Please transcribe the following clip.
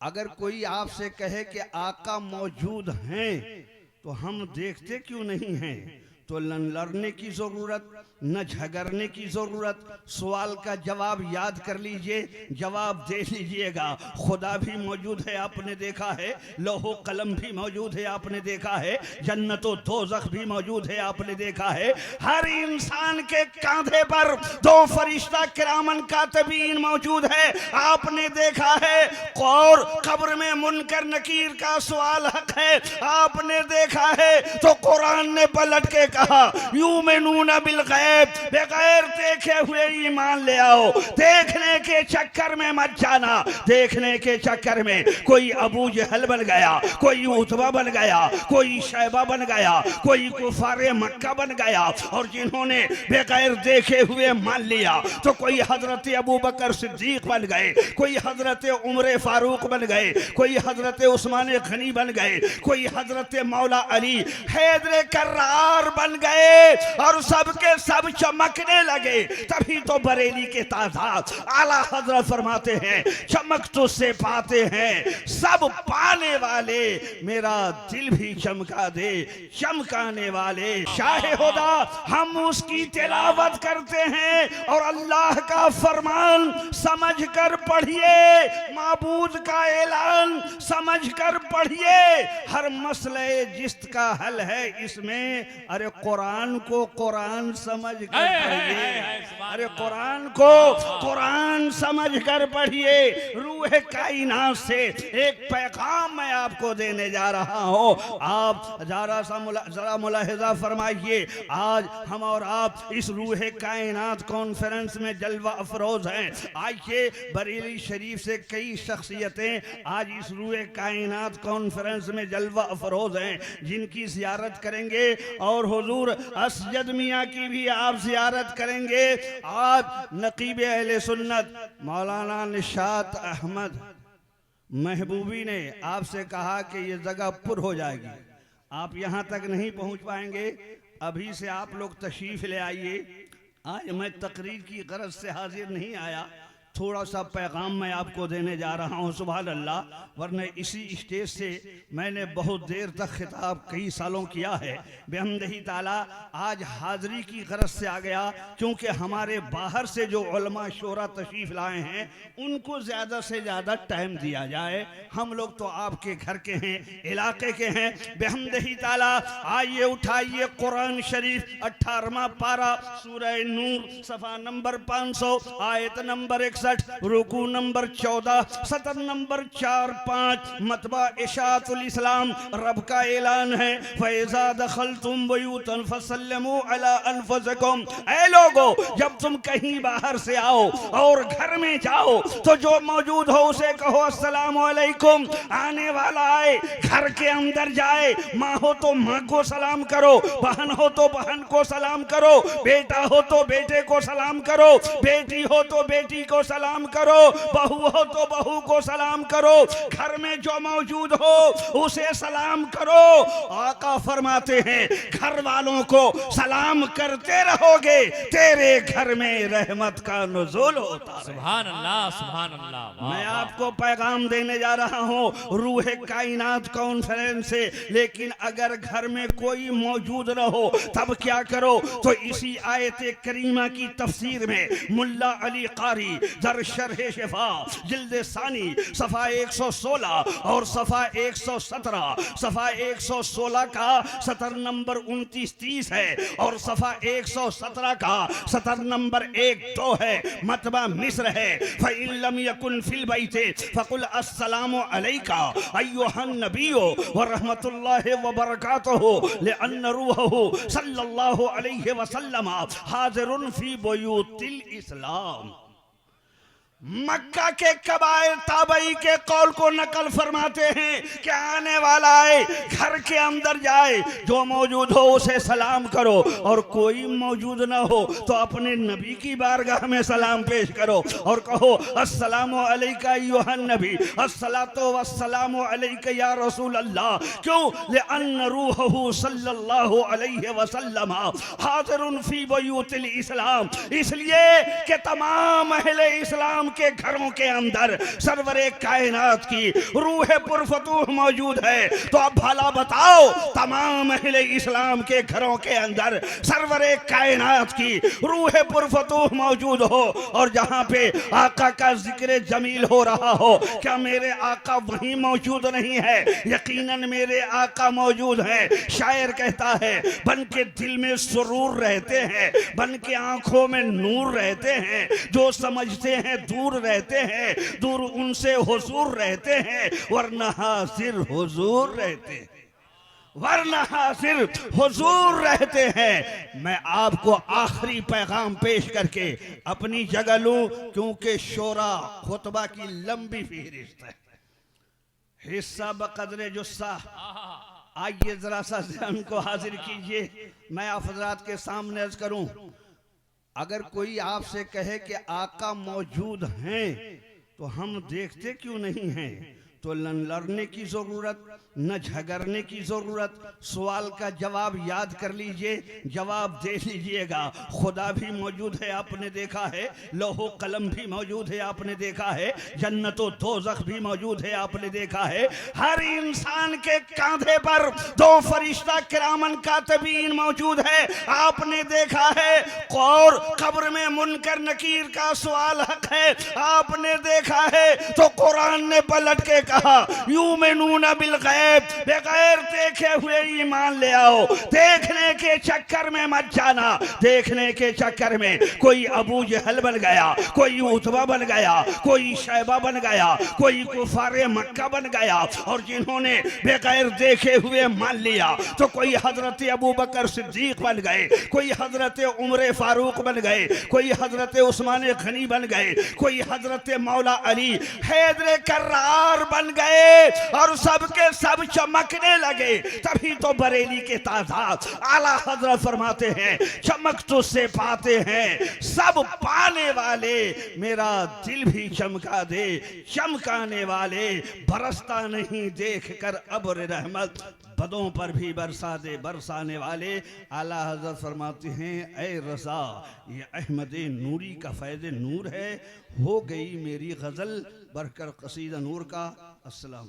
अगर कोई आपसे कहे कि आका मौजूद हैं तो हम देखते क्यों नहीं हैं, तो न लड़ने की जरूरत न झगड़ने की जरूरत। सवाल का जवाब याद कर लीजिए, जवाब दे लीजिएगा। खुदा भी मौजूद है आपने देखा है, लोहो कलम भी मौजूद है आपने देखा है, जन्नतो दोज़ख भी मौजूद है आपने देखा है। हर इंसान के कांधे पर दो फरिश्ता किरामन कातिबीन मौजूद है आपने देखा है। और कब्र में मुनकर नकीर का सवाल हक है आपने देखा है। तो कुरान ने पलट के कहा युमिनूना बिल गैब, बगैर देखे हुए ईमान ले आओ। देखने के चक्कर में मत जाना, देखने के चक्कर में कोई अबू जहल बन गया, कोई उतबा बन गया, कोई शैबा बन गया, कोई कुफारे मक्का बन गया और जिन्होंने बगैर देखे हुए मान लिया तो कोई हजरत अबू बकर सिद्दीक बन गए, कोई हजरत उमर फारूक बन गए, कोई हजरत उस्मान गनी बन गए, कोई हजरत मौला अली हैदर कर्रार बन गए और सबके सब चमकने लगे। तभी तो बरेली के तादाद आला हजरत फरमाते हैं चमक तो से पाते हैं सब पाने वाले, मेरा दिल भी चमका दे चमकाने वाले। शाहे खुदा हम उसकी तिलावत करते हैं और अल्लाह का फरमान समझ कर पढ़िए, माबूद का ऐलान समझ कर पढ़िए। हर मसले जिस्त का हल है इसमें। अरे कुरान को कुरान समझ कर पढ़िए, अरे कुरान को कुरान समझ कर पढ़िए। रूह कायनात से एक पैगाम मैं आपको देने जा रहा हूँ। आप जरा मुलाहिजा फरमाइए, आज हम और आप इस रूह कायनात कॉन्फ्रेंस में जलवा अफरोज हैं। आइए बरेली शरीफ से कई शख्सियतें आज इस रूह कायनात कॉन्फ्रेंस में जलवा अफरोज हैं जिनकी ज़ियारत करेंगे और हुजूर असजद मियाँ की भी आप ज़ियारत करेंगे। आज नकीब अहले सुन्नत मौलाना निशात अहमद महबूबी ने आपसे कहा कि ये जगह पुर हो जाएगी, आप यहाँ तक नहीं पहुँच पाएंगे, अभी से आप लोग तशरीफ़ ले आइए। आज मैं तकरीर की गरज से हाजिर नहीं आया, थोड़ा सा पैगाम मैं आपको देने जा रहा हूँ। सुभान अल्लाह, वरना इसी स्टेज से मैंने बहुत देर तक खिताब कई सालों किया है। बेहमदही ताला आज हाज़री की गरज से आ गया, क्योंकि हमारे बाहर से जो उलमा शोरा तशरीफ़ लाए हैं उनको ज़्यादा से ज़्यादा टाइम दिया जाए। हम लोग तो आपके घर के हैं, इलाके के हैं। बेहमदही ताला आइए उठाइए कुरान शरीफ 18वां पारा सूरह नूर सफ़ा नंबर 500 आयत नंबर 61 रुकू नंबर 14 सतर नंबर 4-5 मतबा इशाअतुल इस्लाम। रब का ऐलान है फैज़ा दखलतुम बुयूतन फसल्लिमू अला अनफुसिकुम। ऐ लोगो, जब तुम कहीं बाहर से आओ और घर में जाओ तो जो मौजूद हो उसे कहो अस्सलामु अलैकुम। आने वाला आए घर के अंदर जाए, माँ हो तो माँ को सलाम करो, बहन हो तो बहन को सलाम करो, बेटा हो तो बेटे को सलाम करो, बेटी हो तो बेटी को सलाम करो, बहू हो तो बहू को सलाम करो, घर में जो मौजूद हो उसे सलाम करो। आका फरमाते हैं घर वालों को सलाम करते रहोगे तेरे घर में रहमत का नुज़ूल होता है। सुभान अल्लाह, सुभान अल्लाह। मैं आपको पैगाम देने जा रहा हूँ रूह कायनात कॉन्फ्रेंस से। लेकिन अगर घर में कोई मौजूद न हो तब क्या करो, तो इसी आयत करीमा की तफसीर में मुल्ला अली कारी दर शरह शिफा जिल्द सानी सफ़ा 116 और सफ़ा 117, सफ़ा 116 का सतर नंबर 29-30 है और सफ़ा 117 का सतर नंबर 1-2 है। मतबा मिस्र है फ़इन लम यकुन फिल बैते फ़कुल अस्सलामु अलैका अय्युहन नबिय्यु व रहमतुल्लाहि व बरकातुहु लिअन्न रूहहु सल्लल्लाहु अलैहि वसल्लम हाज़िरुन फ़ी बुयूतिल इस्लाम। मक्का के कबाइल ताबई के कौल को नकल फरमाते हैं कि आने वाला आए घर के अंदर जाए, जो मौजूद हो उसे सलाम करो और कोई मौजूद ना हो तो अपने नबी की बारगाह में सलाम पेश करो और कहो अस्सलामु अलैका अय्युहन नबी अस्सलातु वस्सलामु अलैका या रसूल अल्लाह। क्यों? लिअन्न रूहहु सल्लल्लाहु अलैहि वसल्लम हाज़िरुन फी बुयूतिल इस्लाम। इसलिए कि तमाम अहले इस्लाम इस्लाम के घरों के अंदर सरवरे कायनात की रूह पुरफतूह मौजूद है, तो अब भला बताओ तमाम अहले इस्लाम के घरों के अंदर सरवरे कायनात की रूह पुरफतूह मौजूद हो और जहां पे आका का जिक्र जमील हो रहा हो, क्या मेरे आका वहीं मौजूद नहीं है? यकीनन मेरे आका मौजूद है। शायर कहता है बन के दिल में सुरूर रहते हैं, बन के आंखों में नूर रहते हैं, जो समझते हैं दूर रहते हैं, दूर उनसे हुजूर रहते हैं, वरना हाजिर हुजूर रहते हैं, वरना हाजिर हुजूर रहते हैं। मैं आपको आखिरी पैगाम पेश करके अपनी जगह लूं, क्योंकि शोरा खुतबा की लंबी फहरिस्त है। हिस्सा बकदरे जुस्सा, आइए जरा सा ज़हन को हाजिर कीजिए। मैं आप हज़रात के सामने अर्ज करूं, अगर कोई आपसे कहे कि आका मौजूद हैं तो हम देखते क्यों नहीं हैं, तो न लड़ने की ज़रूरत न झगड़ने की ज़रूरत। सवाल का जवाब याद कर लीजिए, जवाब दे लीजिएगा। खुदा भी मौजूद है, आपने देखा है, लोहो कलम भी मौजूद है, आपने देखा है, जन्नत व दोज़ख भी मौजूद है, आपने देखा है। हर इंसान के कांधे पर दो फरिश्ता किरामन कातिबीन मौजूद है, आपने देखा है। और कब्र में मुनकर नकीर का सवाल हक है, आपने देखा है। तो कुरान ने पलट के कहा यूमिनूना बिल गैब, बगैर देखे हुए ईमान ले आओ। देखने के चक्कर में मत जाना, देखने के चक्कर में कोई अबू जहल बन गया, कोई उतबा बन गया, कोई शैबा बन गया, कोई कुफारे मक्का बन गया, और जिन्होंने बगैर देखे हुए मान लिया तो कोई हजरत अबू बकर सिद्दीक बन गए, कोई हजरत उमर फारूक बन गए, कोई हजरत उस्मान गनी बन गए, कोई हजरत मौला अली हैदर कर्रार बन गए, और सबके सब चमकने लगे। तभी तो बरेली के तादाद आला हजरत फरमाते हैं चमक तो से पाते हैं सब पाने वाले, मेरा दिल भी चमका दे चमकाने वाले, बरसता नहीं देख कर अब्र रहमत, बदों पर भी बरसा दे बरसाने वाले। आला हजरत फरमाते हैं ऐ रज़ा, ये अहमद नूरी का फैज़ नूर है। हो गई मेरी गज़ल बरकर कसीदा नूर का। अस्सलाम।